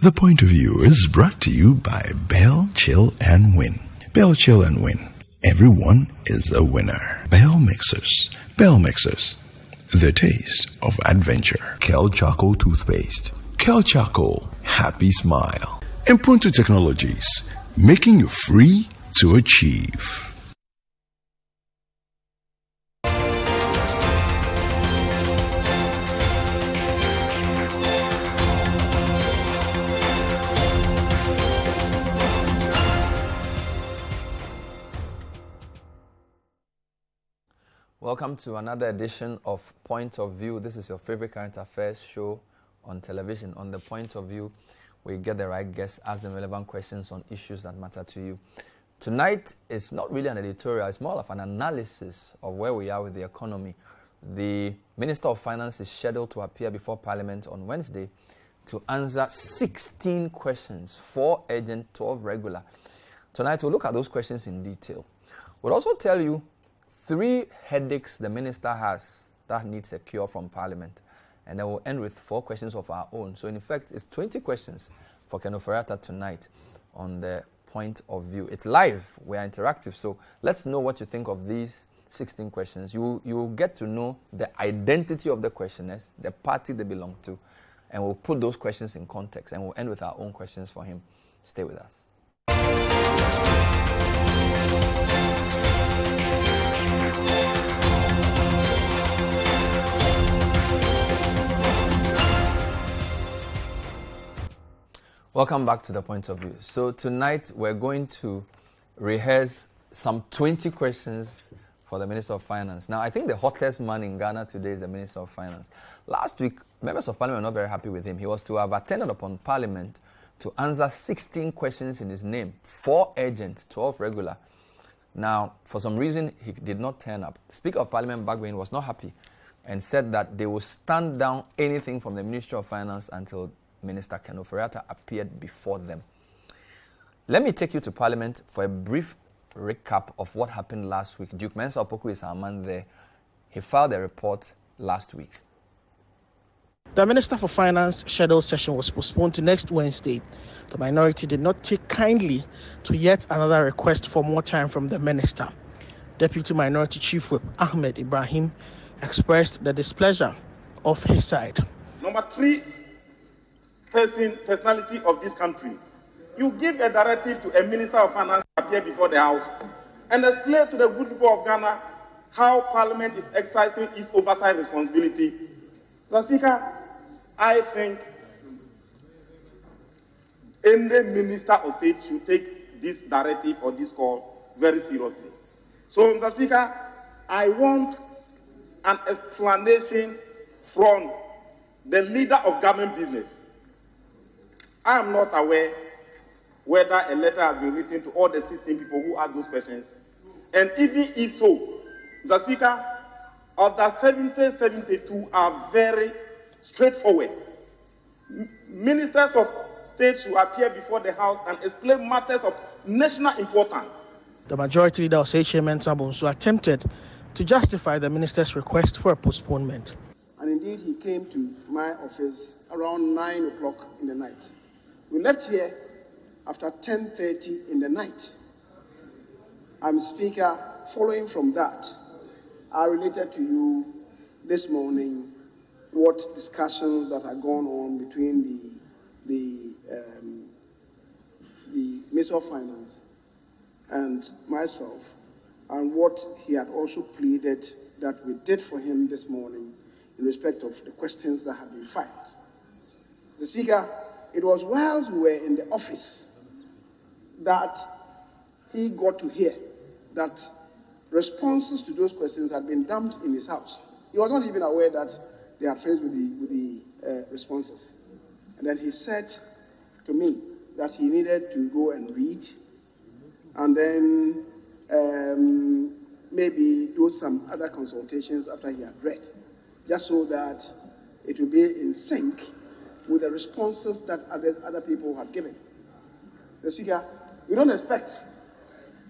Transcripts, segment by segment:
The Point of View is brought to you by Bell, Chill and Win. Bell, Chill and Win. Everyone is a winner. Bell Mixers. Bell Mixers. The taste of adventure. Kel Charcoal Toothpaste. Kel Charcoal. Happy smile. Impromptu Technologies. Making you free to achieve. Welcome to another edition of Point of View. This is your favorite current affairs show on television. On the Point of View, we get the right guests, ask them relevant questions on issues that matter to you. Tonight is not really an editorial, it's more of an analysis of where we are with the economy. The Minister of Finance is scheduled to appear before Parliament on Wednesday to answer 16 questions, 4 urgent, 12 regular. Tonight we'll look at those questions in detail. We'll also tell you 3 headaches the minister has that needs a cure from Parliament. And then we'll end with 4 questions of our own. So in effect, it's 20 questions for Ken Ofori Attah tonight on the Point of View. It's live, we are interactive, so let's know what you think of these 16 questions. You'll get to know the identity of the questioners, the party they belong to, and we'll put those questions in context, and we'll end with our own questions for him. Stay with us. Welcome back to the Point of View. So tonight we're going to rehearse some 20 questions for the Minister of Finance. Now I think the hottest man in Ghana today is the Minister of Finance. Last week, members of Parliament were not very happy with him. He was to have attended upon Parliament to answer 16 questions in his name, 4 urgent, 12 regular. Now, for some reason, he did not turn up. The Speaker of Parliament back then was not happy and said that they will stand down anything from the Ministry of Finance until Minister Ken Ofori Attah appeared before them. Let me take you to Parliament for a brief recap of what happened last week. Duke Mensah Opoku is our man there. He filed a report last week. The Minister for Finance scheduled session was postponed to next Wednesday. The minority did not take kindly to yet another request for more time from the Minister. Deputy Minority Chief Whip Ahmed Ibrahim expressed the displeasure of his side. Number 3, personality of this country. You give a directive to a Minister of Finance to appear before the House and explain to the good people of Ghana how Parliament is exercising its oversight responsibility. Mr. Speaker, I think any Minister of State should take this directive or this call very seriously. So, Mr. Speaker, I want an explanation from the leader of government business. I am not aware whether a letter has been written to all the 16 people who asked those questions. And even if so, Mr. Speaker, other 72 are very straightforward. Ministers of State should appear before the House and explain matters of national importance. The majority leader of Chairman Sabonso attempted to justify the minister's request for a postponement. And indeed, he came to my office around 9 o'clock in the night. We left here after 10:30 in the night. Speaker, following from that, I related to you this morning what discussions that had gone on between the Minister of Finance and myself, and what he had also pleaded that we did for him this morning in respect of the questions that had been filed. The Speaker, it was whilst we were in the office that he got to hear that responses to those questions had been dumped in his house. He was not even aware that they had finished with the responses. And then he said to me that he needed to go and read and then maybe do some other consultations after he had read, just so that it will be in sync with the responses that other people had given. The Speaker, we don't expect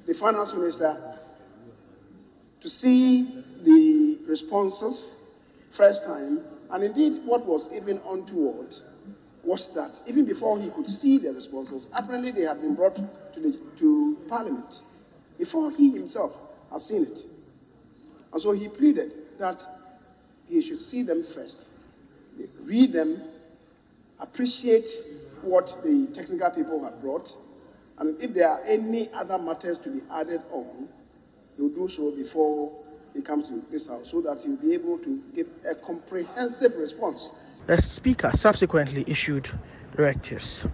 the Finance Minister to see the responses first time, and indeed what was even untoward was that even before he could see the responses, apparently they had been brought to Parliament before he himself has seen it. And so he pleaded that he should see them first, read them, appreciate what the technical people have brought, and if there are any other matters to be added on, he will do so before he comes to this house, so that he'll be able to give a comprehensive response. The Speaker subsequently issued directives.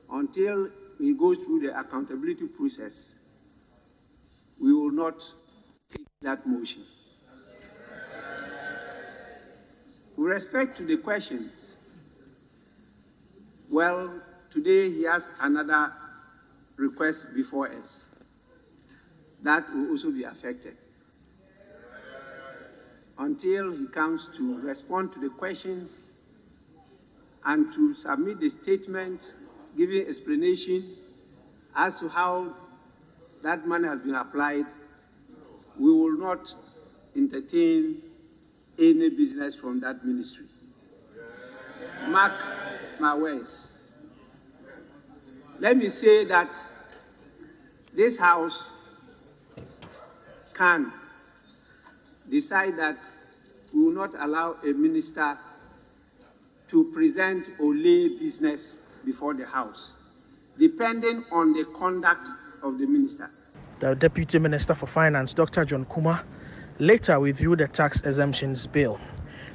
Until we go through the accountability process, we will not take that motion. With respect to the questions, well, today he has another request before us. That will also be affected. Until he comes to respond to the questions and to submit the statement, giving explanation as to how that money has been applied, we will not entertain any business from that ministry. Mark my words. Let me say that this House can decide that we will not allow a minister to present or lay business before the House, depending on the conduct of the minister. The Deputy Minister for Finance, Dr. John Kuma, later withdrew the tax exemptions bill.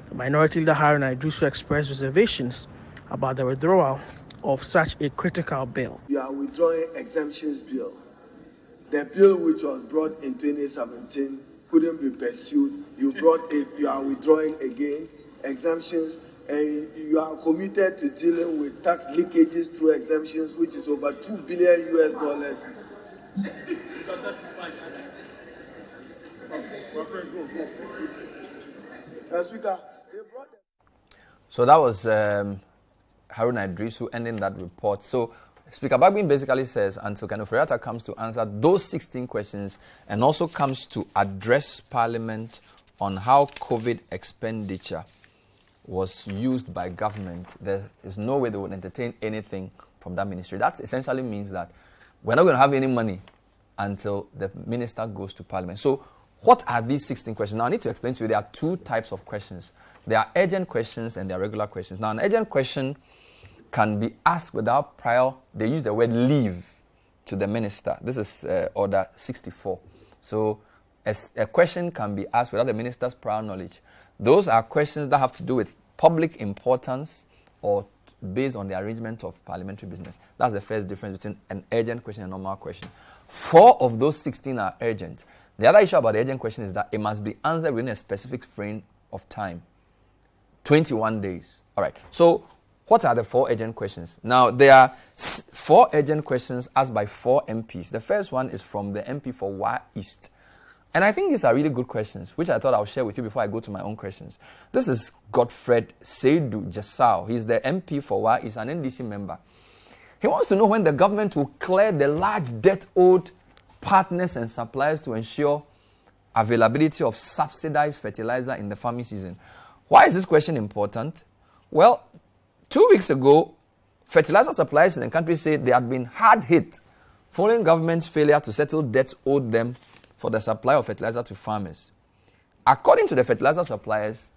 The Minority Leader Haruna Iddrisu expressed reservations about the withdrawal of such a critical bill. You are withdrawing exemptions bill. The bill which was brought in 2017 couldn't be pursued. You brought it, you are withdrawing again, exemptions, and you are committed to dealing with tax leakages through exemptions, which is over $2 billion. Speaker, so that was Haruna Iddrisu ending that report. So Speaker Bagbin basically says until Ken Ofori Attah comes to answer those 16 questions and also comes to address Parliament on how COVID expenditure was used by government, there is no way they would entertain anything from that ministry. That essentially means that we're not going to have any money until the minister goes to Parliament. So what are these 16 questions? Now I need to explain to you there are two types of questions. There are urgent questions and there are regular questions. Now an urgent question can be asked without prior, they use the word leave to the minister. This is Order 64. So a question can be asked without the minister's prior knowledge. Those are questions that have to do with public importance or based on the arrangement of parliamentary business. That's the first difference between an urgent question and a normal question. 4 of those 16 are urgent. The other issue about the urgent question is that it must be answered within a specific frame of time. 21 days. All right. So what are the 4 urgent questions? Now, there are 4 urgent questions asked by 4 MPs. The first one is from the MP for Wa East. And I think these are really good questions, which I thought I'll share with you before I go to my own questions. This is Godfred Seidu Jasau. He's the MP for Wa East, an NDC member. He wants to know when the government will clear the large debt owed partners and suppliers to ensure availability of subsidized fertilizer in the farming season. Why is this question important? Well, 2 weeks ago, fertilizer suppliers in the country said they had been hard hit following government's failure to settle debts owed them for the supply of fertilizer to farmers. According to the fertilizer suppliers,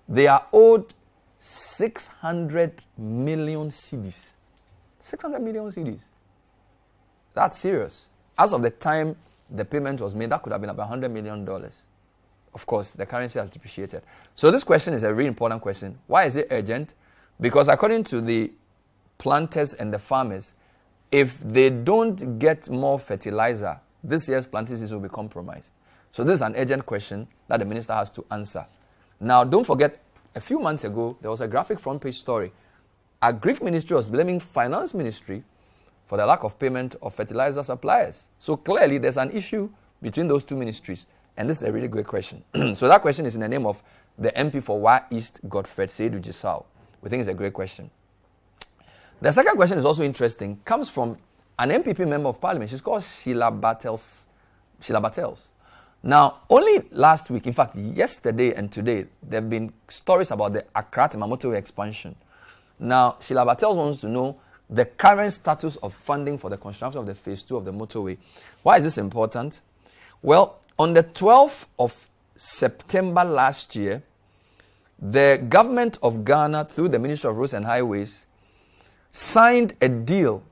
they are owed 600 million cedis. 600 million cedis. That's serious. As of the time the payment was made, that could have been about $100 million. Of course, the currency has depreciated. So this question is a really important question. Why is it urgent? Because according to the planters and the farmers, if they don't get more fertilizer, this year's planting season will be compromised. So this is an urgent question that the minister has to answer. Now, don't forget, a few months ago, there was a graphic front page story. A Greek ministry was blaming finance ministry for the lack of payment of fertilizer suppliers. So clearly, there's an issue between those two ministries. And this is a really great question. So that question is in the name of the MP for Wa East, Godfred Seidu Jasau. We think it's a great question. The second question is also interesting. Comes from an MPP member of parliament. She's called Sheila Battles. Now, only last week, in fact, yesterday and today, there have been stories about the Tema Motorway expansion. Now, Sheila Bartels wants to know the current status of funding for the construction of the phase 2 of the motorway. Why is this important? Well, on the 12th of September last year, the government of Ghana, through the Ministry of Roads and Highways, signed a deal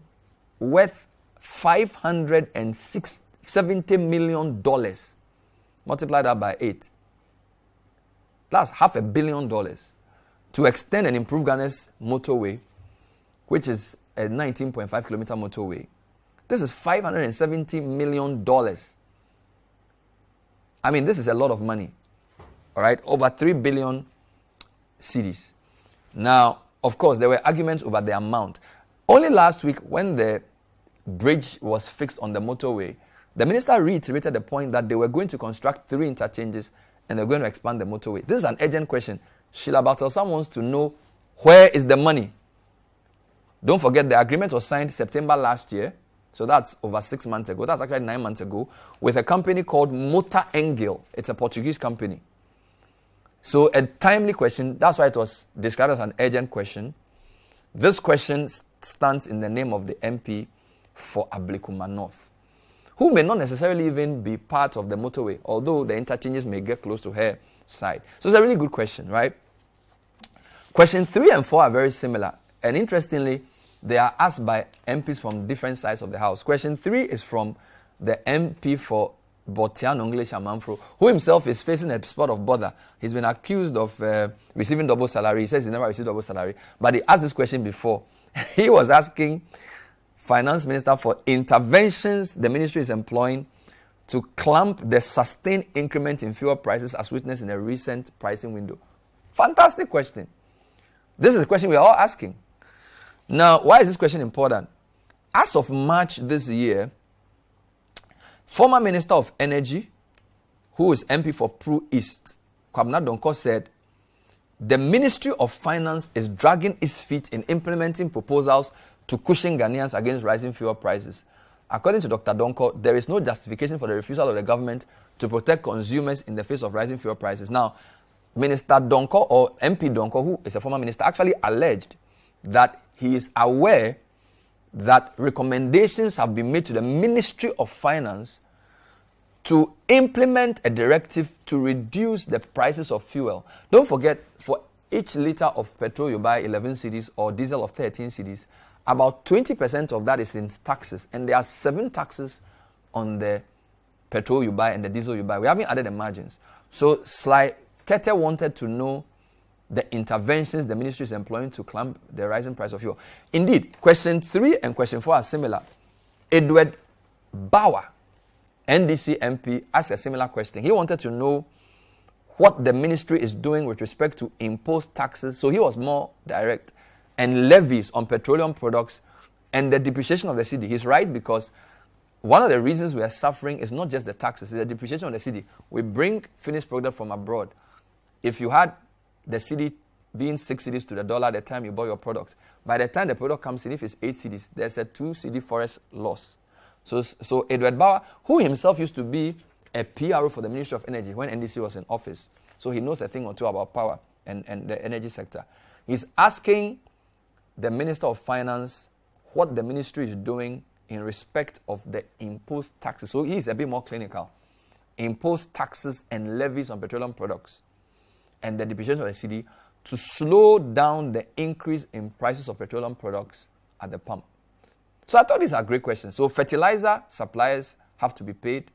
worth $570 million. Multiply that by 8. That's $500 million to extend and improve Ghana's motorway, which is a 19.5 kilometer motorway. This is $570 million. I mean, this is a lot of money. All right, over 3 billion cedis. Now, of course, there were arguments over the amount. Only last week, when the bridge was fixed on the motorway, the minister reiterated the point that they were going to construct 3 interchanges and they're going to expand the motorway. This is an urgent question. Sheila Bartels wants to know, where is the money? Don't forget, the agreement was signed September last year. So that's over 6 months ago. That's actually 9 months ago, with a company called Motor Engel. It's a Portuguese company. So a timely question. That's why it was described as an urgent question. This question stands in the name of the MP for Ablikuma North, who may not necessarily even be part of the motorway, although the interchanges may get close to her side. So it's a really good question, right? Question 3 and 4 are very similar. And interestingly, they are asked by MPs from different sides of the House. Question 3 is from the MP for Botian English Amanfro, who himself is facing a spot of bother. He's been accused of receiving double salary. He says he never received double salary. But he asked this question before. He was asking Finance Minister for interventions the ministry is employing to clamp the sustained increment in fuel prices as witnessed in a recent pricing window. Fantastic question. This is a question we are all asking. Now, why is this question important? As of March this year, former Minister of Energy, who is MP for Pru East, Kwabena Donko, said, the Ministry of Finance is dragging its feet in implementing proposals to cushion Ghanaians against rising fuel prices. According to Dr. Donko, there is no justification for the refusal of the government to protect consumers in the face of rising fuel prices. Now, Minister Donko, or MP Donko, who is a former minister, actually alleged that he is aware that recommendations have been made to the Ministry of Finance to implement a directive to reduce the prices of fuel. Don't forget, for each litre of petrol you buy 11 cedis or diesel of 13 cedis, about 20% of that is in taxes. And there are 7 taxes on the petrol you buy and the diesel you buy. We haven't added the margins. So Sly Tete wanted to know the interventions the ministry is employing to clamp the rising price of fuel. Indeed, question 3 and question 4 are similar. Edward Bauer, NDC MP, asked a similar question. He wanted to know what the ministry is doing with respect to imposed taxes. So he was more direct. And levies on petroleum products and the depreciation of the cedi. He's right, because one of the reasons we are suffering is not just the taxes, it's the depreciation of the cedi. We bring finished product from abroad. If you had the cedi being 6 cedis to the dollar at the time you bought your product, by the time the product comes in, if it's 8 cedis, there's a 2 cedi forex loss. So Edward Bauer, who himself used to be a PRO for the Ministry of Energy when NDC was in office, so he knows a thing or two about power and the energy sector, he's asking the Minister of Finance what the ministry is doing in respect of the imposed taxes. So he's a bit more clinical. Imposed taxes and levies on petroleum products and the depreciation of the cedi to slow down the increase in prices of petroleum products at the pump. So I thought these are great questions. So fertilizer suppliers have to be paid.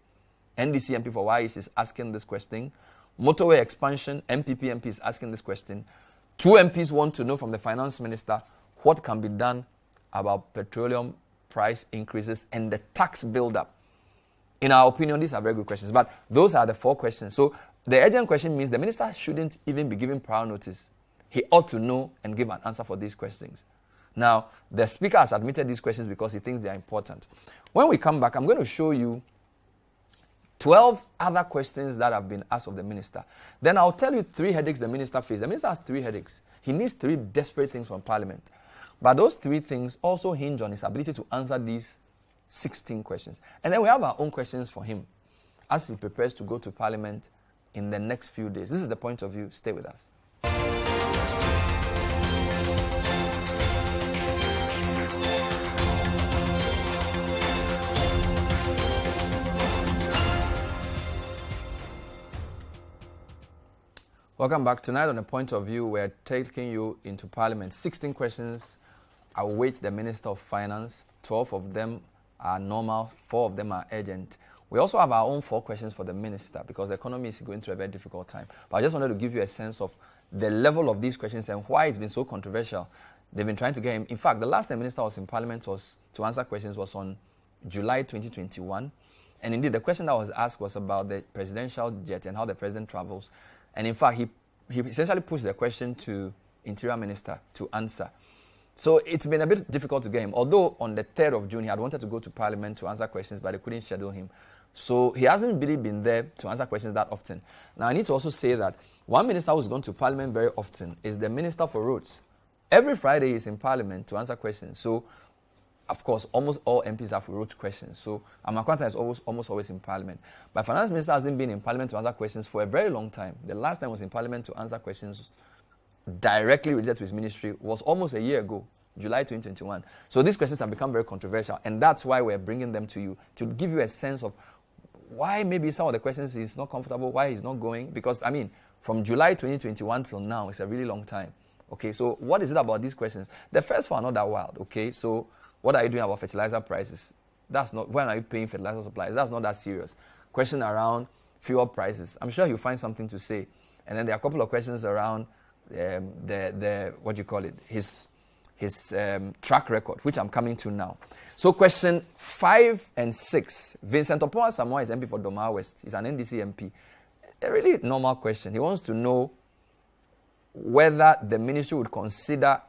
NDC MP for YES is asking this question. Motorway expansion, MPP MP is asking this question. 2 MPs want to know from the Finance Minister what can be done about petroleum price increases and the tax build-up. In our opinion, these are very good questions, but those are the 4 questions. So the urgent question means the minister shouldn't even be given prior notice. He ought to know and give an answer for these questions. Now, the speaker has admitted these questions because he thinks they are important. When we come back, I'm going to show you 12 other questions that have been asked of the minister. Then I'll tell you 3 headaches the minister faces. The minister has 3 headaches. He needs 3 desperate things from Parliament. But those 3 things also hinge on his ability to answer these 16 questions. And then we have our own questions for him as he prepares to go to Parliament in the next few days. This is the point of view. Stay with us. Welcome back. Tonight on A Point of View, we're taking you into Parliament. 16 questions await the Minister of Finance. 12 of them are normal, 4 of them are urgent. We also have our own 4 questions for the Minister because the economy is going through a very difficult time. But I just wanted to give you a sense of the level of these questions and why it's been so controversial. They've been trying to get him. In fact, the last time the Minister was in Parliament was to answer questions was on July 2021. And indeed, the question that was asked was about the presidential jet and how the president travels. And in fact, he essentially pushed the question to Interior Minister to answer. So it's been a bit difficult to get him. Although on the 3rd of June, he had wanted to go to Parliament to answer questions, but they couldn't schedule him. So he hasn't really been there to answer questions that often. Now, I need to also say that one minister who's gone to Parliament very often is the Minister for Roads. Every Friday he's in Parliament to answer questions. So, of course, almost all MPs have road questions. So, Amakwanta is almost always in Parliament. But Finance Minister hasn't been in Parliament to answer questions for a very long time. The last time he was in Parliament to answer questions directly related to his ministry was almost a year ago, July 2021. So these questions have become very controversial, and that's why we're bringing them to you, to give you a sense of why maybe some of the questions he's not comfortable, why he's not going. Because, I mean, from July 2021 till now, it's a really long time. Okay, so what is it about these questions? The first one, not that wild, okay? So what are you doing about fertilizer prices? That's not, when are you paying fertilizer supplies? That's not that serious. Question around fuel prices. I'm sure you'll find something to say. And then there are a couple of questions around what do you call it? His track record, which I'm coming to now. So question 5 and 6. Vincent Opoa Samoa is MP for Doma West. He's an NDC MP. A really normal question. He wants to know whether the ministry would consider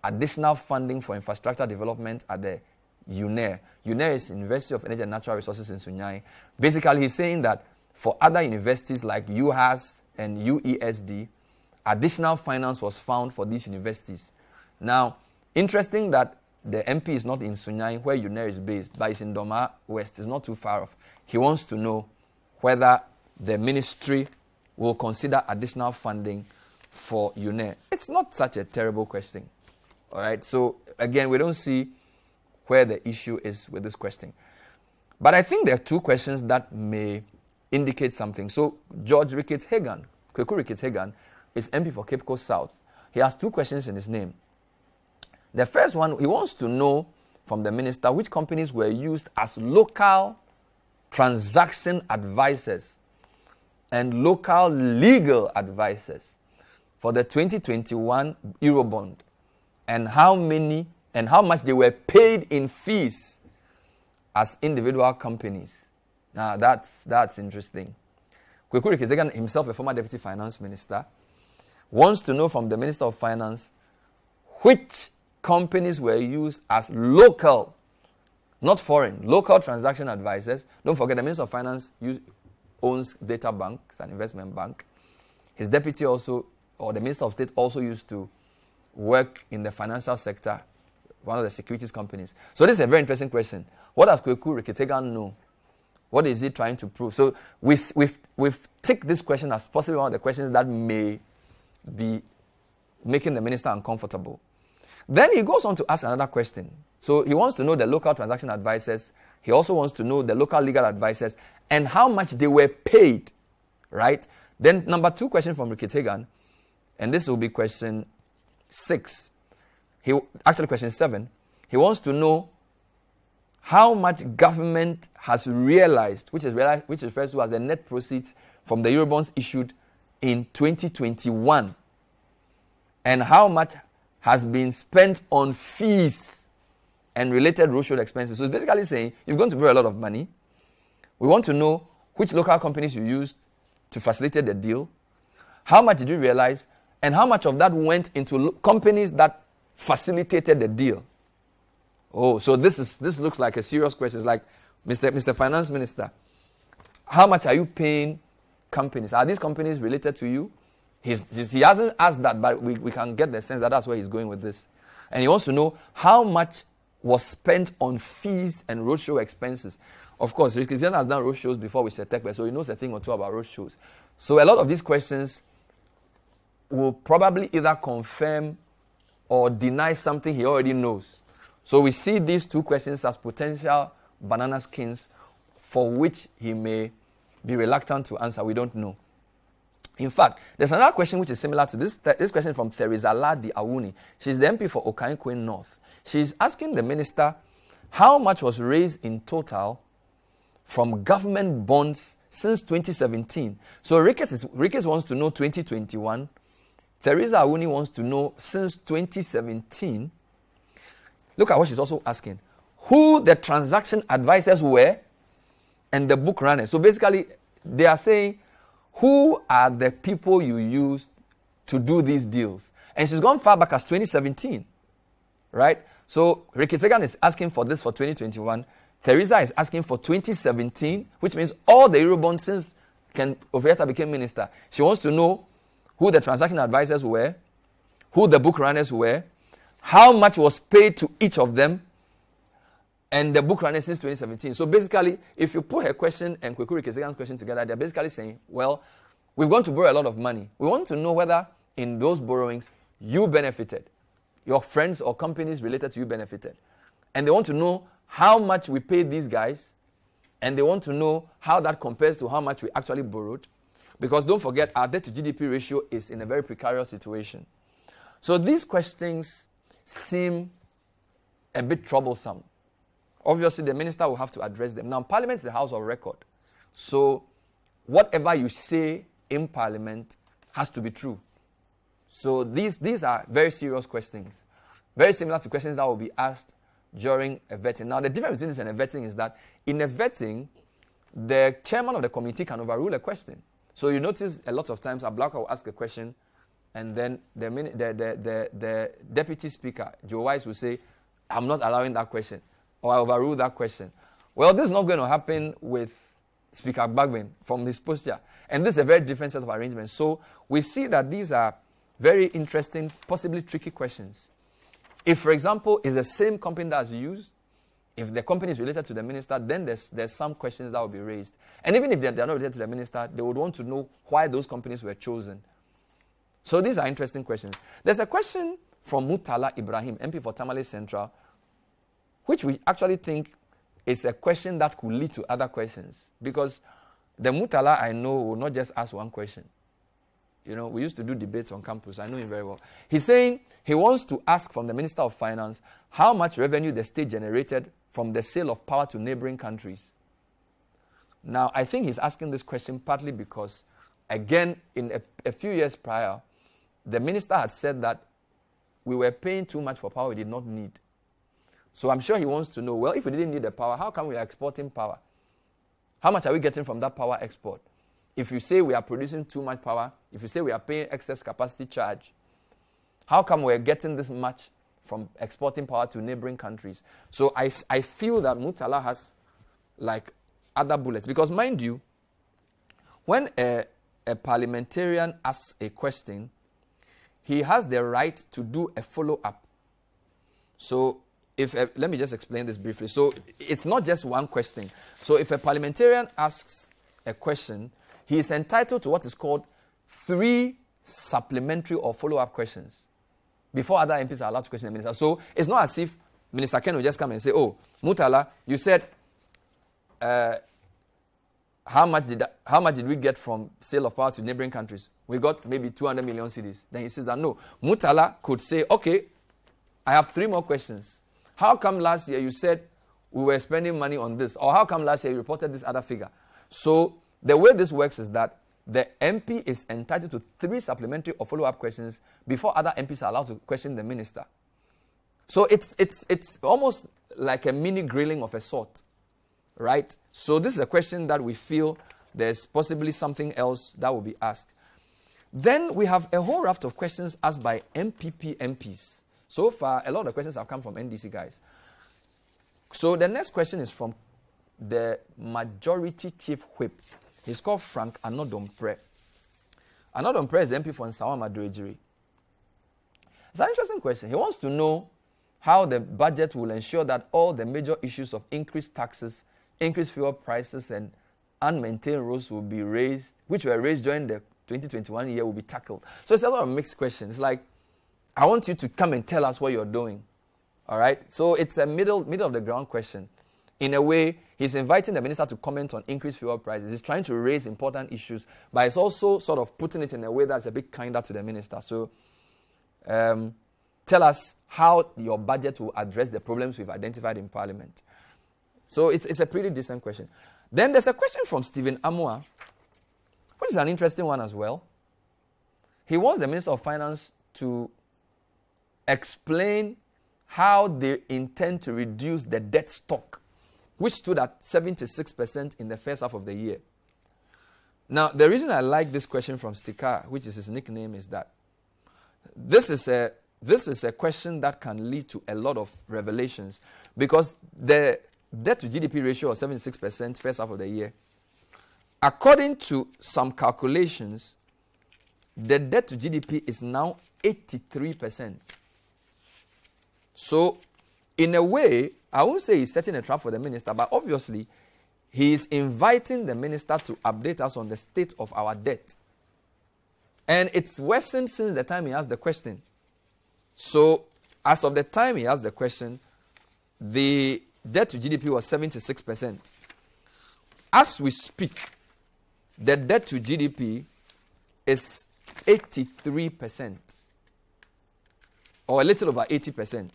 additional funding for infrastructure development at the UNER. UNER is University of Energy and Natural Resources in Sunyani. Basically, he's saying that for other universities like UHAS and UESD, additional finance was found for these universities. Now, interesting that the MP is not in Sunyani, where UNER is based, but it's in Doma West. It's not too far off. He wants to know whether the ministry will consider additional funding for UNER. It's not such a terrible question. All right, so again, we don't see where the issue is with this question. But I think there are 2 questions that may indicate something. So George Ricketts Hagan, Kweku Ricketts Hagan, is MP for Cape Coast South. He has 2 questions in his name. The first one, he wants to know from the minister which companies were used as local transaction advisors and local legal advisors for the 2021 Eurobond, and how much they were paid in fees as individual companies. Now that's interesting. Kweku Ricketts Hagan, himself a former deputy finance minister, wants to know from the Minister of Finance which companies were used as local, not foreign, local transaction advisors. Don't forget, the Minister of Finance owns Data Bank, it's an investment bank. His deputy also, or the Minister of State, also used to work in the financial sector, one of the securities companies. So this is a very interesting question. What does Kweku Ricketts Hagan know? What is he trying to prove? So we've ticked this question as possibly one of the questions that may be making the minister uncomfortable. Then he goes on to ask another question. So he wants to know the local transaction advisors. He also wants to know the local legal advisors and how much they were paid, right? Then number 2 question from Ricketts Hagan, and this will be question 6. Question 7. He wants to know how much government has realized, which is referred to as the net proceeds from the Eurobonds issued in 2021, and how much has been spent on fees and related roadshow expenses. So it's basically saying you're going to borrow a lot of money. We want to know which local companies you used to facilitate the deal, how much did you realize, and how much of that went into companies that facilitated the deal. Oh, so this looks like a serious question. It's like, Mr. Finance Minister, how much are you paying companies? Are these companies related to you? He hasn't asked that, but we can get the sense that that's where he's going with this. And he wants to know how much was spent on fees and roadshow expenses. Of course, Ricketts Hagan has done roadshows before with Setekbe, so he knows a thing or two about roadshows. So a lot of these questions will probably either confirm or deny something he already knows. So we see these two questions as potential banana skins for which he may be reluctant to answer. We don't know. In fact, there's another question which is similar to this. This question from Theresa Ladi Awuni. She's the MP for Okankwe North. She's asking the minister how much was raised in total from government bonds since 2017. So Ricketts wants to know 2021. Theresa Awuni wants to know since 2017. Look at what she's also asking. Who the transaction advisors were and the book runners. So basically, they are saying, who are the people you used to do these deals? And she's gone far back as 2017, right? So Ricky Segan is asking for this for 2021. Theresa is asking for 2017, which means all the Eurobonds since Ken Ofori Attah became minister. She wants to know who the transaction advisors were, who the book runners were, how much was paid to each of them, and the book runners since 2017. So basically, if you put her question and Kweku Rikesegan's question together, they're basically saying, well, we're going to borrow a lot of money. We want to know whether in those borrowings you benefited, your friends or companies related to you benefited. And they want to know how much we paid these guys, and they want to know how that compares to how much we actually borrowed. Because don't forget, our debt to GDP ratio is in a very precarious situation. So these questions seem a bit troublesome. Obviously, the minister will have to address them. Now, Parliament is the House of Record. So whatever you say in Parliament has to be true. So these are very serious questions. Very similar to questions that will be asked during a vetting. Now, the difference between this and a vetting is that in a vetting, the chairman of the committee can overrule a question. So you notice a lot of times a Black will ask a question, and then the deputy speaker, Joe Wise, will say, I'm not allowing that question, or I overrule that question. Well, this is not going to happen with Speaker Bagwin from his posture. And this is a very different set of arrangements. So we see that these are very interesting, possibly tricky questions. If, for example, it's the same company that's used, if the company is related to the minister, then there's some questions that will be raised. And even if they're not related to the minister, they would want to know why those companies were chosen. So these are interesting questions. There's a question from Mutala Ibrahim, MP for Tamale Central, which we actually think is a question that could lead to other questions. Because the Mutala I know will not just ask one question. You know, we used to do debates on campus. I know him very well. He's saying he wants to ask from the Minister of Finance how much revenue the state generated from the sale of power to neighboring countries. Now, I think he's asking this question partly because, again, in a few years prior, the minister had said that we were paying too much for power we did not need. So I'm sure he wants to know, well, if we didn't need the power, how come we are exporting power? How much are we getting from that power export? If you say we are producing too much power, if you say we are paying excess capacity charge, how come we're getting this much from exporting power to neighboring countries? So I feel that Mutala has like other bullets. Because mind you, when a parliamentarian asks a question, he has the right to do a follow-up. So let me just explain this briefly. So it's not just one question. So if a parliamentarian asks a question, he is entitled to what is called 3 supplementary or follow-up questions before other MPs are allowed to question the minister. So it's not as if Minister Ken will just come and say, oh, Mutala, you said, how much did we get from sale of power to neighboring countries? We got maybe 200 million cedis. Then he says that no. Mutala could say, okay, I have 3 more questions. How come last year you said we were spending money on this? Or how come last year you reported this other figure? So the way this works is that the MP is entitled to 3 supplementary or follow-up questions before other MPs are allowed to question the minister. So it's almost like a mini grilling of a sort, right? So this is a question that we feel there's possibly something else that will be asked. Then we have a whole raft of questions asked by MPP MPs. So far, a lot of the questions have come from NDC guys. So the next question is from the Majority Chief Whip. He's called Frank Anodompre. Anodompre is the MP for Nsawa Maduejiri. It's an interesting question. He wants to know how the budget will ensure that all the major issues of increased taxes, increased fuel prices, and unmaintained roads will be raised, which were raised during the 2021 year, will be tackled. So it's a lot of mixed questions. Like, I want you to come and tell us what you're doing. All right? So it's a middle of the ground question. In a way, he's inviting the minister to comment on increased fuel prices. He's trying to raise important issues, but he's also sort of putting it in a way that's a bit kinder to the minister. So tell us how your budget will address the problems we've identified in Parliament. So it's a pretty decent question. Then there's a question from Stephen Amua, which is an interesting one as well. He wants the Minister of Finance to explain how they intend to reduce the debt stock, which stood at 76% in the first half of the year. Now, the reason I like this question from Stika, which is his nickname, is that this is a question that can lead to a lot of revelations, because the debt to GDP ratio of 76% first half of the year, according to some calculations, the debt to GDP is now 83%. So, in a way, I won't say he's setting a trap for the minister, but obviously, he is inviting the minister to update us on the state of our debt. And it's worsened since the time he asked the question. So, as of the time he asked the question, the debt to GDP was 76%. As we speak, the debt to GDP is 83%, or a little over 80%.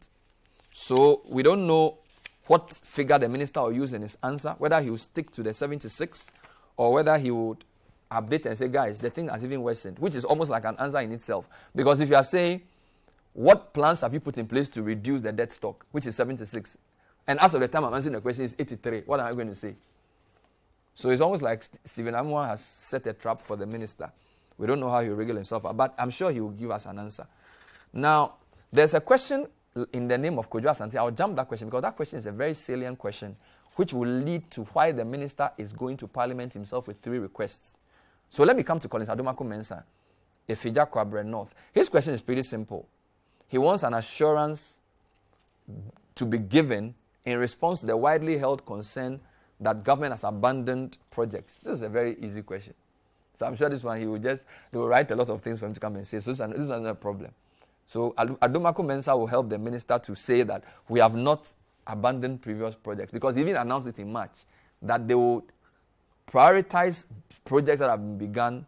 So we don't know what figure the minister will use in his answer, whether he will stick to the 76 or whether he would update and say, guys, the thing has even worsened, which is almost like an answer in itself. Because if you are saying, what plans have you put in place to reduce the debt stock, which is 76, and as of the time I'm answering the question is 83, what am I going to say? So it's almost like Stephen Amwa has set a trap for the minister. We don't know how he'll wriggle himself out, but I'm sure he will give us an answer. Now, there's a question in the name of Kojo Asante. I'll jump that question because that question is a very salient question which will lead to why the minister is going to Parliament himself with 3 requests. So let me come to Collins Adomako Mensah, Efija Kwabre North. His question is pretty simple. He wants an assurance to be given in response to the widely held concern that government has abandoned projects. This is a very easy question. So I'm sure this one they will write a lot of things for him to come and say. So this is another problem. So Adomako Mensah will help the minister to say that we have not abandoned previous projects, because he even announced it in March that they will prioritize projects that have been begun.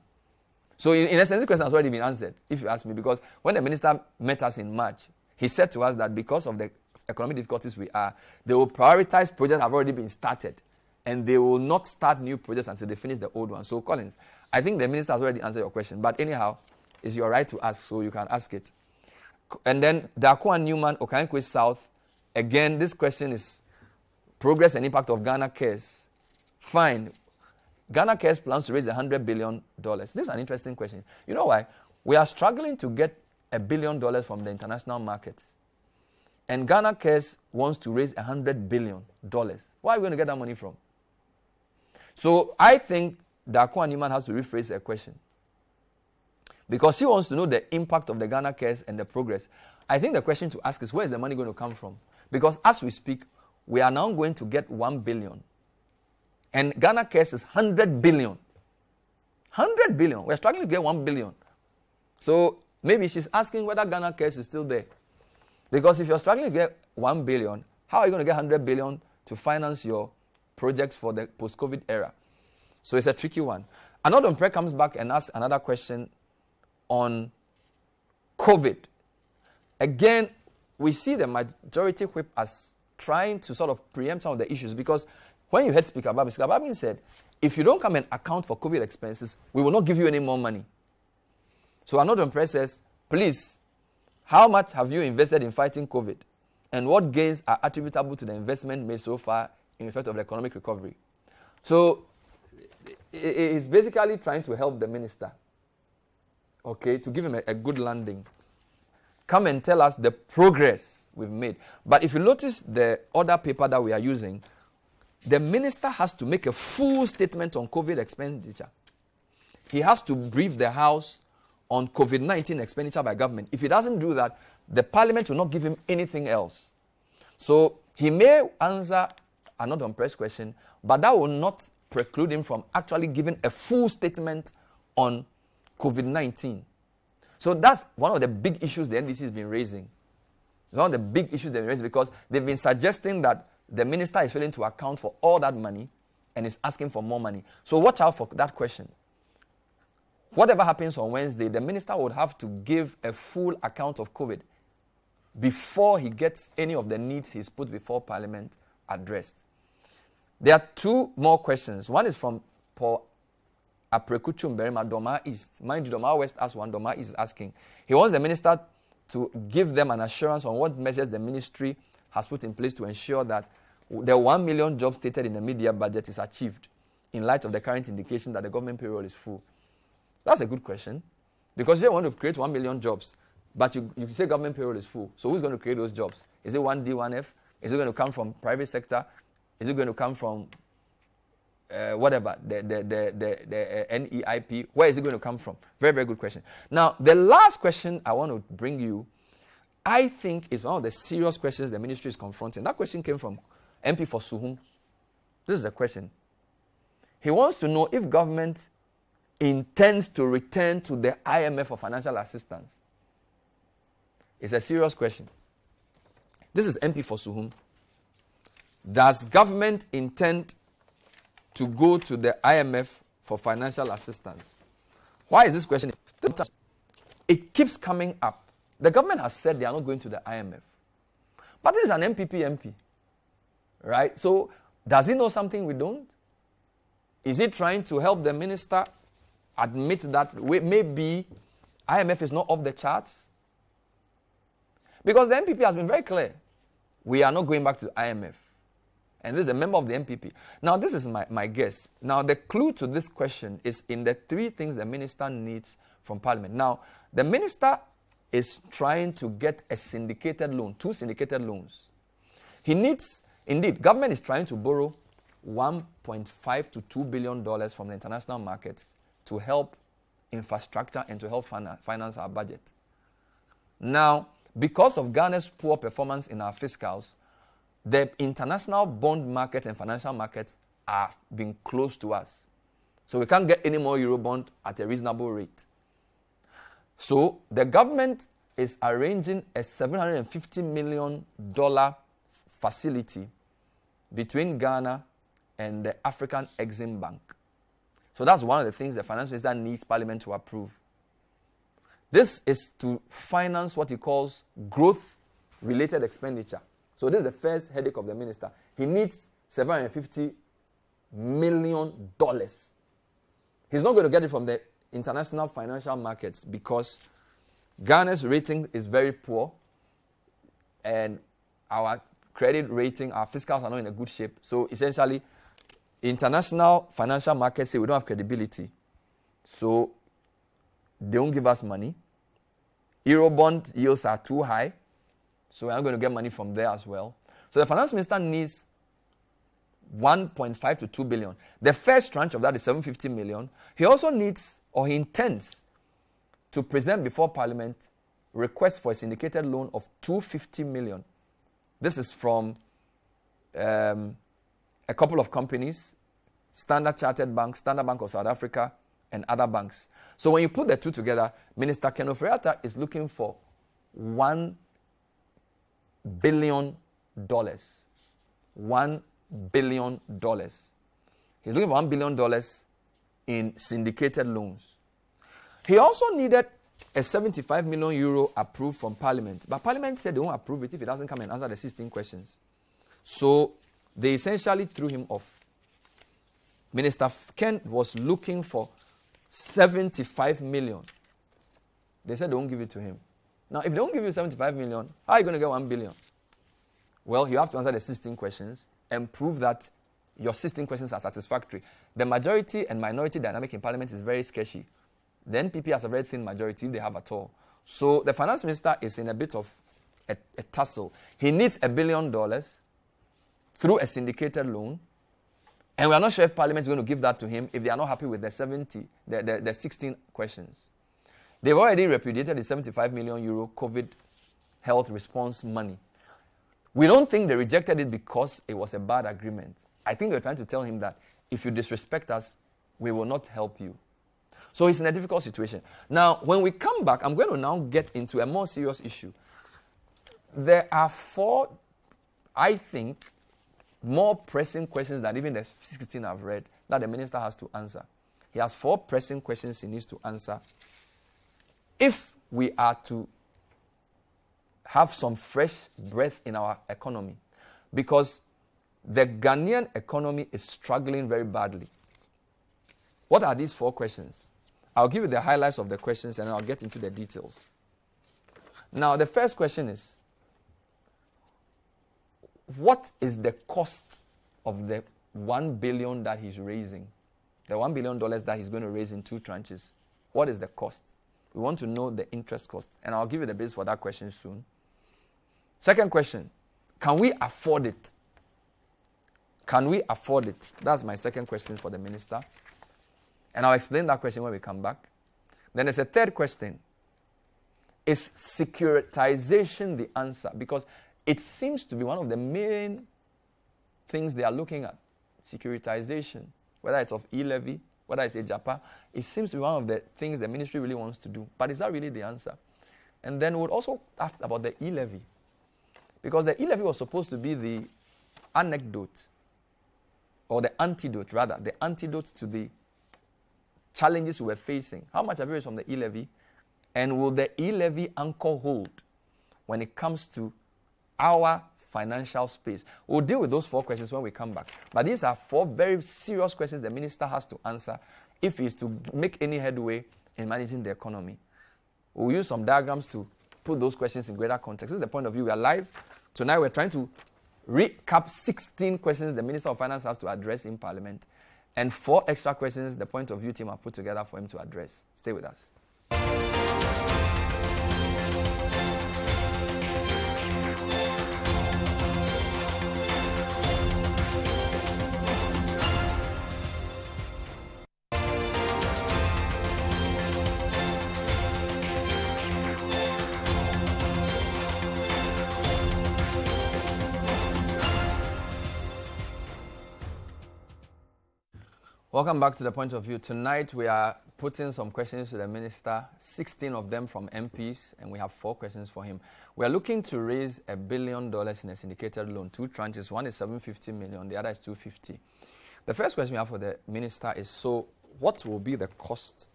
So in a sense, the question has already been answered, if you ask me, because when the minister met us in March, he said to us that because of the economic difficulties they will prioritize projects that have already been started, and they will not start new projects until they finish the old ones. So Collins, I think the minister has already answered your question, but anyhow, it's your right to ask, so you can ask it. And then Dakwa Newman, Okankwe South, again, this question is progress and impact of Ghana Cares. Fine. Ghana Cares plans to raise $100 billion. This is an interesting question. You know why? We are struggling to get $1 billion from the international markets. And Ghana Cares wants to raise $100 billion. Where are we going to get that money from? So I think Dakwa Newman has to rephrase a question, because he wants to know the impact of the Ghana Cares and the progress. I think the question to ask is, where is the money going to come from? Because as we speak, we are now going to get $1 billion. And Ghana Cares is $100 billion. $100 billion. We're struggling to get $1 billion. So maybe she's asking whether Ghana Cares is still there. Because if you're struggling to get $1 billion, how are you going to get $100 billion to finance your projects for the post-COVID era? So it's a tricky one. Another Mpre comes back and asks another question on COVID. Again, we see the majority whip as trying to sort of preempt some of the issues, because when you heard Speaker Babin said, if you don't come and account for COVID expenses, we will not give you any more money. So Anodon Press says, please, how much have you invested in fighting COVID? And what gains are attributable to the investment made so far in respect of the economic recovery? So it's basically trying to help the minister, okay, to give him a good landing. Come and tell us the progress we've made. But if you notice the other paper that we are using, the minister has to make a full statement on COVID expenditure. He has to brief the House on COVID-19 expenditure by government. If he doesn't do that, the Parliament will not give him anything else. So he may answer a not on press question, but that will not preclude him from actually giving a full statement on COVID-19. So that's one of the big issues the NDC has been raising. It's one of the big issues they've been raising because they've been suggesting that the minister is failing to account for all that money and is asking for more money. So watch out for that question. Whatever happens on Wednesday, the minister would have to give a full account of COVID before he gets any of the needs he's put before Parliament addressed. There are two more questions. One is from Paul Aprekuchum Berima, Doma East. Mind you, Doma West asked one, Doma East is asking. He wants the minister to give them an assurance on what measures the ministry has put in place to ensure that the 1 million jobs stated in the media budget is achieved in light of the current indication that the government payroll is full. That's a good question, because you want to create 1 million jobs, but you say government payroll is full. So who's going to create those jobs? Is it 1D, 1F? Is it going to come from private sector? Is it going to come from whatever, the NEIP? Where is it going to come from? Very, very good question. Now, the last question I want to bring you, I think, is one of the serious questions the ministry is confronting. That question came from MP for Suhum. This is the question. He wants to know if government intends to return to the IMF for financial assistance. It's a serious question. This is MP for Suhum. Does government intend to go to the IMF for financial assistance? Why is this question? It keeps coming up. The government has said they are not going to the IMF. But this is an MPP MP. Right? So, does he know something we don't? Is he trying to help the minister admit that maybe IMF is not off the charts? Because the MPP has been very clear. We are not going back to the IMF. And this is a member of the MPP. Now, this is my guess. Now, the clue to this question is in the three things the minister needs from Parliament. Now, the minister is trying to get a syndicated loan, 2 syndicated loans. He needs, indeed, government is trying to borrow $1.5 to $2 billion from the international markets to help infrastructure and to help finance our budget. Now, because of Ghana's poor performance in our fiscals, the international bond market and financial markets are being closed to us. So we can't get any more Eurobond at a reasonable rate. So the government is arranging a $750 million facility between Ghana and the African Exim Bank. So that's one of the things the finance minister needs Parliament to approve. This is to finance what he calls growth-related expenditure. So this is the first headache of the minister. He needs $750 million. He's not going to get it from the international financial markets because Ghana's rating is very poor and our credit rating, our fiscals are not in a good shape. So essentially, international financial markets say we don't have credibility. So they won't give us money. Eurobond yields are too high. So we're not going to get money from there as well. So the finance minister needs 1.5 to 2 billion. The first tranche of that is 750 million. He also needs, or he intends, to present before Parliament request for a syndicated loan of 250 million. This is from a couple of companies, Standard Chartered Bank, Standard Bank of South Africa, and other banks. So when you put the two together, Minister Ken Ofori Attah is looking for $1 billion. $1 billion. He's looking for $1 billion in syndicated loans. He also needed a 75 million euro approved from Parliament. But Parliament said they won't approve it if he doesn't come and answer the 16 questions. So they essentially threw him off. Minister Ken was looking for 75 million. They said they won't give it to him. Now, if they don't give you 75 million, how are you going to get 1 billion? Well, you have to answer the 16 questions and prove that your 16 questions are satisfactory. The majority and minority dynamic in Parliament is very sketchy. The NPP has a very thin majority if they have at all. So the finance minister is in a bit of a tussle. He needs $1 billion through a syndicated loan. And we are not sure if Parliament is going to give that to him if they are not happy with the 16 questions. They've already repudiated the 75 million euro COVID health response money. We don't think they rejected it because it was a bad agreement. I think they're trying to tell him that if you disrespect us, we will not help you. So he's in a difficult situation. Now, when we come back, I'm going to now get into a more serious issue. There are 4, I think, more pressing questions than even the 16 I've read that the minister has to answer. He has 4 pressing questions he needs to answer if we are to have some fresh breath in our economy. Because the Ghanaian economy is struggling very badly. What are these 4 questions? I'll give you the highlights of the questions and I'll get into the details. Now, the first question is, what is the cost of the $1 billion that he's raising? The $1 billion that he's going to raise in 2 tranches. What is the cost? We want to know the interest cost. And I'll give you the base for that question soon. Second question, can we afford it? Can we afford it? That's my second question for the minister. And I'll explain that question when we come back. Then there's a third question. Is securitization the answer? Because it seems to be one of the main things they are looking at. Securitization. Whether it's of e-levy, whether it's a JAPA, it seems to be one of the things the ministry really wants to do. But is that really the answer? And then we'll also ask about the e-levy. Because the e-levy was supposed to be the anecdote, or the antidote rather, the antidote to the challenges we were facing. How much have you raised from the e-levy? And will the e-levy anchor hold when it comes to our financial space? We'll deal with those 4 questions when we come back. But these are 4 very serious questions the minister has to answer if he is to make any headway in managing the economy. We'll use some diagrams to put those questions in greater context. This is the point of view. We are live. Tonight we're trying to recap 16 questions the Minister of Finance has to address in Parliament, and 4 extra questions the point of view team have put together for him to address. Stay with us. Welcome back to the point of view. Tonight we are putting some questions to the minister, 16 of them from MPs, and we have 4 questions for him. We are looking to raise $1 billion in a syndicated loan, 2 tranches. One is $750 million, the other is $250. The first question we have for the minister is, so what will be the cost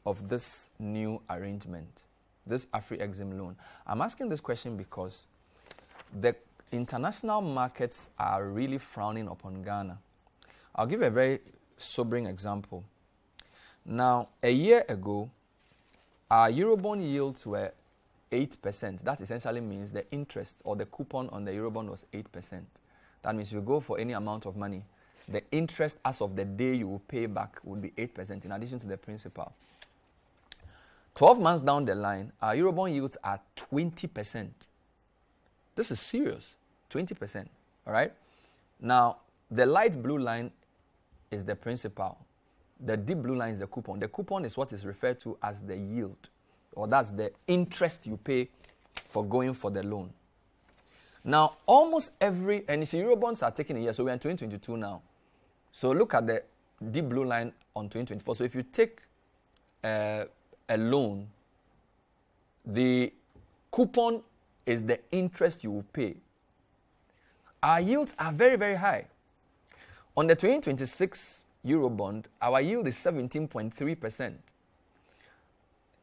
of this new arrangement, this Afri-Exim loan? I'm asking this question because the international markets are really frowning upon Ghana. I'll give a very sobering example. Now, a year ago, our Eurobond yields were 8%. That essentially means the interest or the coupon on the Eurobond was 8%. That means if you go for any amount of money, the interest as of the day you will pay back would be 8% in addition to the principal. 12 months down the line, our Eurobond yields are 20%. This is serious, 20%, all right? Now, the light blue line is the principal. The deep blue line is the coupon. The coupon is what is referred to as the yield, or that's the interest you pay for going for the loan. Now, almost every, and you see, Eurobonds are taking a year, so we're in 2022 now. So look at the deep blue line on 2024. So if you take a loan, the coupon is the interest you will pay. Our yields are very, very high. On the 2026 Eurobond, our yield is 17.3%.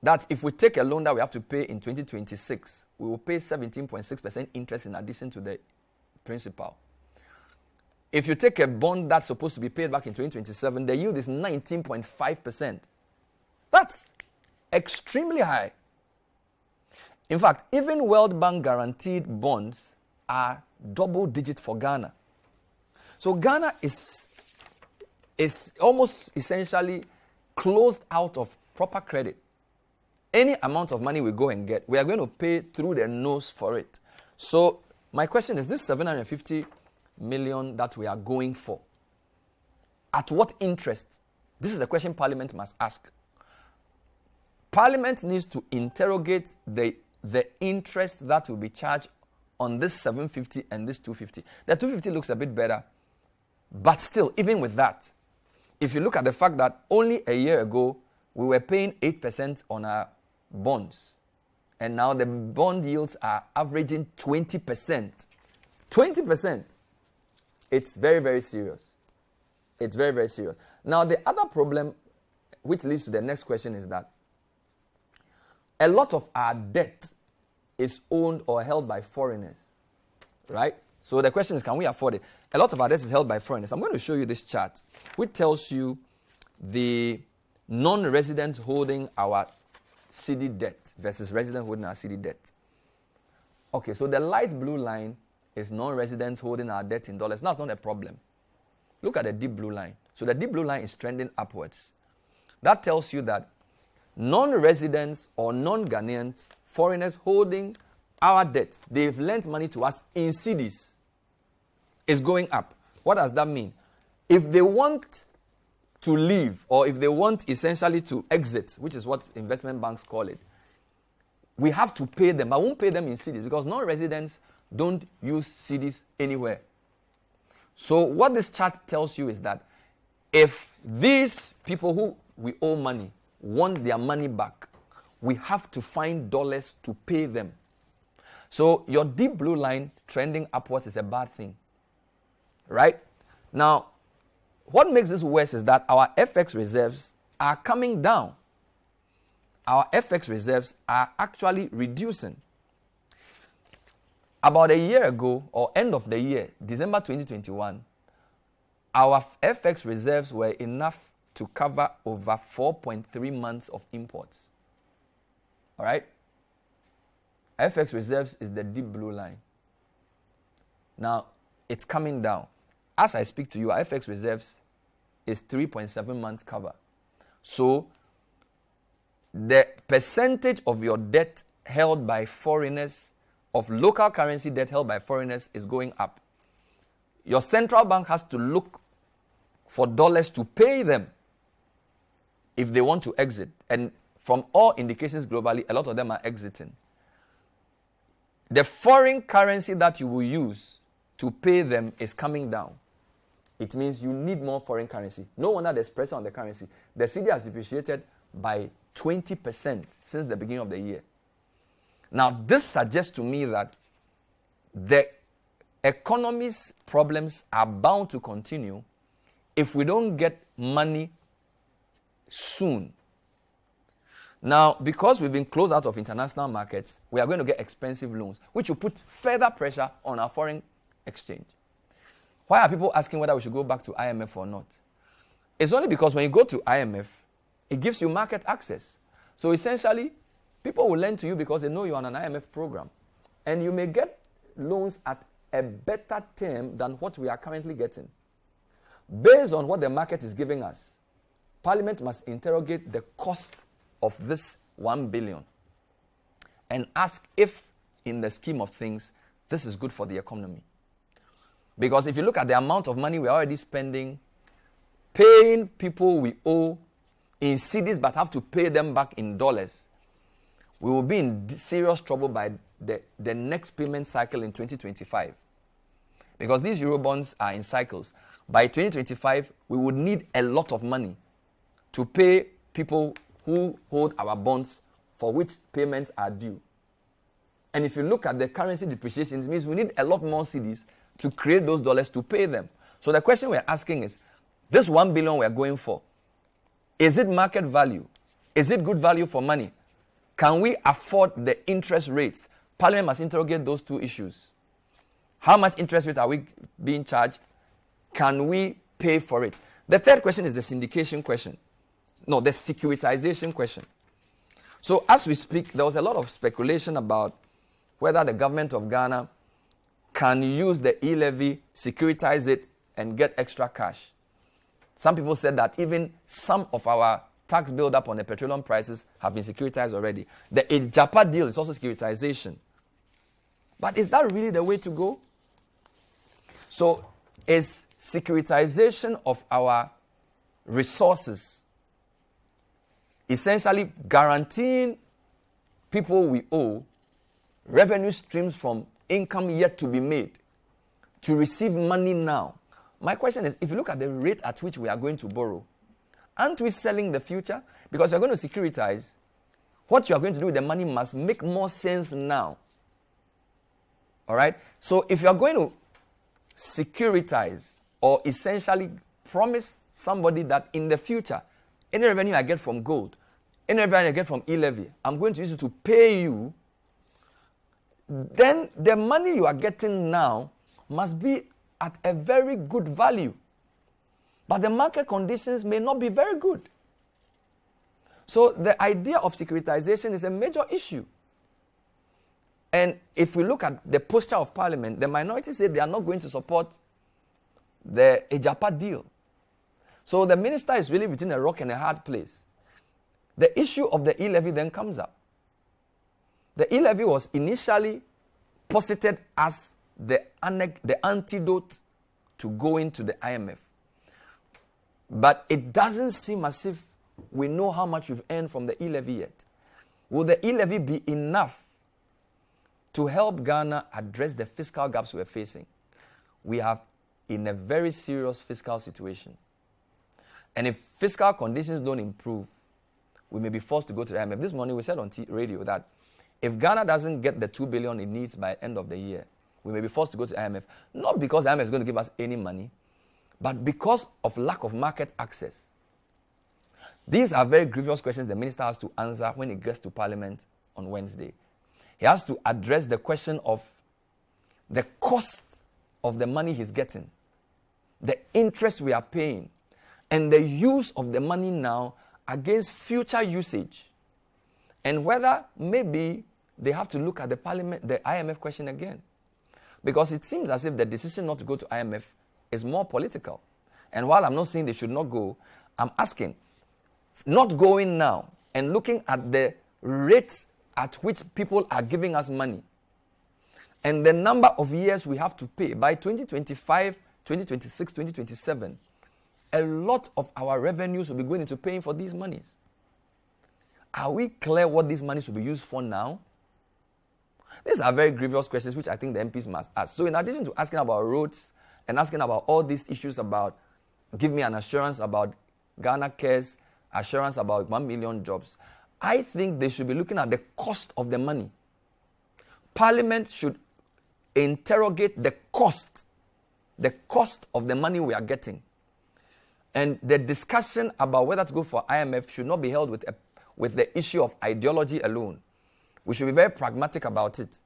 That's if we take a loan that we have to pay in 2026, we will pay 17.6% interest in addition to the principal. If you take a bond that's supposed to be paid back in 2027, the yield is 19.5%. That's extremely high. In fact, even World Bank guaranteed bonds are double digit for Ghana. So Ghana is almost essentially closed out of proper credit. Any amount of money we go and get, we are going to pay through the nose for it. So my question is, this 750 million that we are going for, at what interest? This is a question Parliament must ask. Parliament needs to interrogate the interest that will be charged on this 750 and this 250. The 250 looks a bit better. But still, even with that, if you look at the fact that only a year ago, we were paying 8% on our bonds. And now the bond yields are averaging 20%. 20%. It's very, very serious. It's very, very serious. Now, the other problem, which leads to the next question, is that a lot of our debt is owned or held by foreigners, right? So the question is, can we afford it? A lot of our debt is held by foreigners. I'm going to show you this chart, which tells you the non-residents holding our city debt versus residents holding our city debt. Okay, so the light blue line is non-residents holding our debt in dollars. Now, it's not a problem. Look at the deep blue line. So the deep blue line is trending upwards. That tells you that non-residents or non-Ghanaians, foreigners holding our debt, they've lent money to us in cedis, is going up. What does that mean? If they want to leave, or if they want essentially to exit, which is what investment banks call it, we have to pay them. I won't pay them in cedis because non-residents don't use cedis anywhere. So what this chart tells you is that if these people who we owe money want their money back, we have to find dollars to pay them. So your deep blue line trending upwards is a bad thing, right? Now, what makes this worse is that our FX reserves are coming down. Our FX reserves are actually reducing. About a year ago, or end of the year, December 2021, our FX reserves were enough to cover over 4.3 months of imports. All right? FX reserves is the deep blue line. Now, it's coming down. As I speak to you, our FX reserves is 3.7 months cover. So, the percentage of your debt held by foreigners, of local currency debt held by foreigners, is going up. Your central bank has to look for dollars to pay them if they want to exit. And from all indications globally, a lot of them are exiting. The foreign currency that you will use to pay them is coming down. It means you need more foreign currency. No wonder there's pressure on the currency. The cedi has depreciated by 20% since the beginning of the year. Now, this suggests to me that the economy's problems are bound to continue if we don't get money soon. Now, because we've been closed out of international markets, we are going to get expensive loans, which will put further pressure on our foreign exchange. Why are people asking whether we should go back to IMF or not? It's only because when you go to IMF, it gives you market access. So essentially, people will lend to you because they know you're on an IMF program. And you may get loans at a better term than what we are currently getting. Based on what the market is giving us, Parliament must interrogate the cost of this 1 billion and ask if, in the scheme of things, this is good for the economy. Because if you look at the amount of money we're already spending, paying people we owe in cedis but have to pay them back in dollars, we will be in serious trouble by the next payment cycle in 2025. Because these Eurobonds are in cycles. By 2025, we would need a lot of money to pay people who hold our bonds for which payments are due. And if you look at the currency depreciation, it means we need a lot more cedis to create those dollars to pay them. So the question we're asking is, this 1 billion we're going for, is it market value? Is it good value for money? Can we afford the interest rates? Parliament must interrogate those two issues. How much interest rate are we being charged? Can we pay for it? The third question is the syndication question. No, the securitization question. So as we speak, there was a lot of speculation about whether the government of Ghana can use the e-levy, securitize it, and get extra cash. Some people said that even some of our tax build-up on the petroleum prices have been securitized already. The Ejapa deal is also securitization. But is that really the way to go? So is securitization of our resources essentially guaranteeing people we owe revenue streams from income yet to be made to receive money now? My question is, if you look at the rate at which we are going to borrow, aren't we selling the future? Because you're going to securitize, what you are going to do with the money must make more sense now. All right? So if you are going to securitize or essentially promise somebody that in the future, any revenue I get from gold, any revenue I get from e-levy, I'm going to use it to pay you, then the money you are getting now must be at a very good value. But the market conditions may not be very good. So the idea of securitization is a major issue. And if we look at the posture of Parliament, the minority say they are not going to support the Ejapa deal. So the minister is really between a rock and a hard place. The issue of the e-levy then comes up. The e-levy was initially posited as the antidote to going to the IMF. But it doesn't seem as if we know how much we've earned from the e-levy yet. Will the e-levy be enough to help Ghana address the fiscal gaps we're facing? We are in a very serious fiscal situation. And if fiscal conditions don't improve, we may be forced to go to the IMF. This morning we said on radio that if Ghana doesn't get the 2 billion it needs by end of the year, we may be forced to go to the IMF. Not because the IMF is going to give us any money, but because of lack of market access. These are very grievous questions the minister has to answer when he gets to Parliament on Wednesday. He has to address the question of the cost of the money he's getting, the interest we are paying, and the use of the money now against future usage. And whether maybe they have to look at the IMF question again. Because it seems as if the decision not to go to IMF is more political. And while I'm not saying they should not go, I'm asking, not going now and looking at the rates at which people are giving us money and the number of years we have to pay by 2025, 2026, 2027, a lot of our revenues will be going into paying for these monies. Are we clear what these monies will be used for now? These are very grievous questions which I think the MPs must ask. So in addition to asking about roads and asking about all these issues about give me an assurance about Ghana Cares, assurance about 1 million jobs, I think they should be looking at the cost of the money. Parliament should interrogate the cost of the money we are getting. And the discussion about whether to go for IMF should not be held with the issue of ideology alone. We should be very pragmatic about it.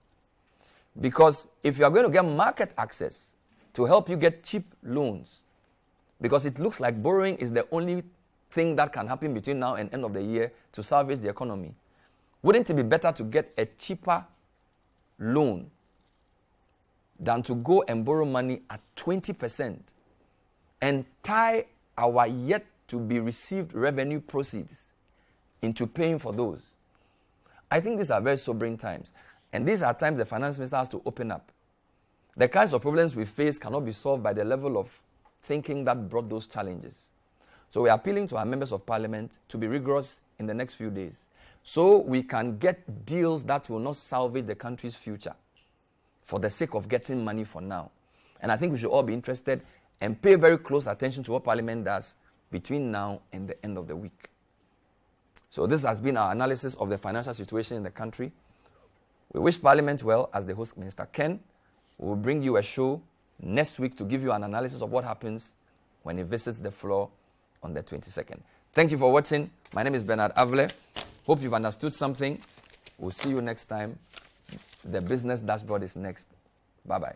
Because if you are going to get market access to help you get cheap loans, because it looks like borrowing is the only thing that can happen between now and end of the year to salvage the economy, wouldn't it be better to get a cheaper loan than to go and borrow money at 20% and tie our yet to be received revenue proceeds into paying for those? I think these are very sobering times. And these are times the finance minister has to open up. The kinds of problems we face cannot be solved by the level of thinking that brought those challenges. So we are appealing to our members of parliament to be rigorous in the next few days so we can get deals that will not salvage the country's future for the sake of getting money for now. And I think we should all be interested and pay very close attention to what Parliament does between now and the end of the week. So this has been our analysis of the financial situation in the country. We wish Parliament well as the host minister. Ken will bring you a show next week to give you an analysis of what happens when he visits the floor on the 22nd. Thank you for watching. My name is Bernard Avle. Hope you've understood something. We'll see you next time. The Business Dashboard is next. Bye-bye.